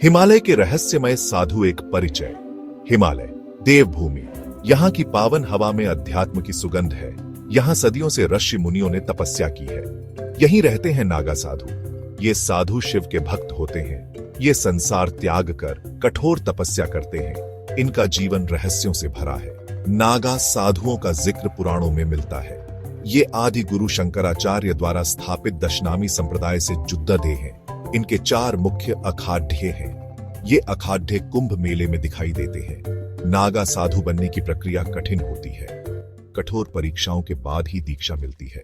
हिमालय के रहस्यमय साधु एक परिचय। हिमालय देवभूमि, यहाँ की पावन हवा में अध्यात्म की सुगंध है। यहाँ सदियों से ऋषि मुनियों ने तपस्या की है। यहीं रहते हैं नागा साधु। ये साधु शिव के भक्त होते हैं। ये संसार त्याग कर कठोर तपस्या करते हैं। इनका जीवन रहस्यों से भरा है। नागा साधुओं का जिक्र पुराणों में मिलता है। ये आदि गुरु शंकराचार्य द्वारा स्थापित दशनामी संप्रदाय से जुद्दे हैं। इनके 4 मुख्य अखाढ़े हैं। ये अखाढ़े कुंभ मेले में दिखाई देते हैं। नागा साधु बनने की प्रक्रिया कठिन होती है। कठोर परीक्षाओं के बाद ही दीक्षा मिलती है।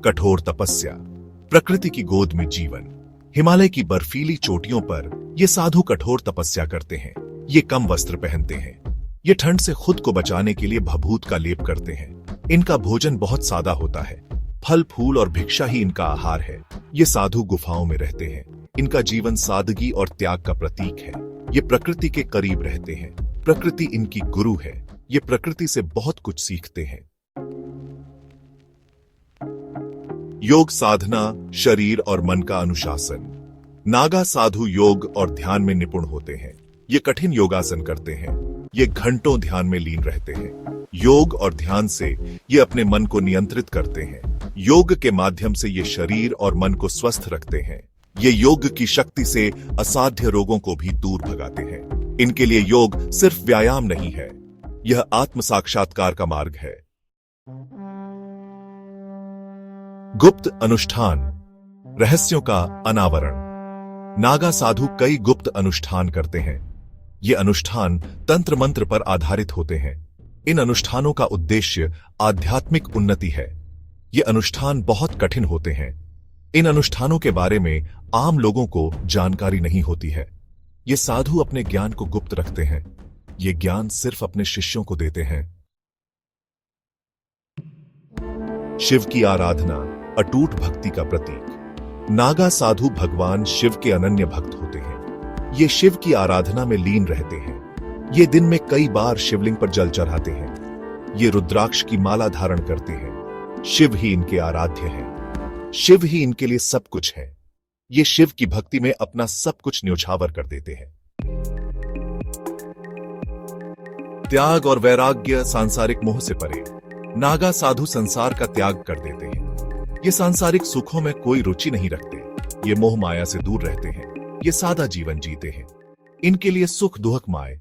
कठोर तपस्या, प्रकृति की गोद में जीवन। हिमालय की बर्फीली चोटियों पर ये साधु कठोर तपस्या करते हैं। ये कम वस्त्र पहनते हैं। ये ठंड से खुद को बचाने के लिए भभूत का लेप करते हैं। इनका भोजन बहुत सादा होता है। फल फूल और भिक्षा ही इनका आहार है। ये साधु गुफाओं में रहते हैं। इनका जीवन सादगी और त्याग का प्रतीक है। ये प्रकृति के करीब रहते हैं। प्रकृति इनकी गुरु है। ये प्रकृति से बहुत कुछ सीखते हैं। योग साधना, शरीर और मन का अनुशासन। नागा साधु योग और ध्यान में निपुण होते हैं। ये कठिन योगासन करते हैं। ये घंटों ध्यान में लीन रहते हैं। योग और ध्यान से ये अपने मन को नियंत्रित करते हैं। योग के माध्यम से ये शरीर और मन को स्वस्थ रखते हैं। ये योग की शक्ति से असाध्य रोगों को भी दूर भगाते हैं। इनके लिए योग सिर्फ व्यायाम नहीं है, यह आत्म साक्षात्कार का मार्ग है। गुप्त अनुष्ठान, रहस्यों का अनावरण। नागा साधु कई गुप्त अनुष्ठान करते हैं। ये अनुष्ठान तंत्र मंत्र पर आधारित होते हैं। इन अनुष्ठानों का उद्देश्य आध्यात्मिक उन्नति है। ये अनुष्ठान बहुत कठिन होते हैं। इन अनुष्ठानों के बारे में आम लोगों को जानकारी नहीं होती है। ये साधु अपने ज्ञान को गुप्त रखते हैं। ये ज्ञान सिर्फ अपने शिष्यों को देते हैं। शिव की आराधना, अटूट भक्ति का प्रतीक। नागा साधु भगवान शिव के अनन्य भक्त होते हैं। ये शिव की आराधना में लीन रहते हैं। ये दिन में कई बार शिवलिंग पर जल चढ़ाते हैं। ये रुद्राक्ष की माला धारण करते हैं। शिव ही इनके आराध्य हैं। शिव ही इनके लिए सब कुछ है। ये शिव की भक्ति में अपना सब कुछ न्योछावर कर देते हैं। त्याग और वैराग्य, सांसारिक मोह से परे। नागा साधु संसार का त्याग कर देते हैं। ये सांसारिक सुखों में कोई रुचि नहीं रखते। ये मोह माया से दूर रहते हैं। ये सादा जीवन जीते हैं। इनके लिए सुख दुख माया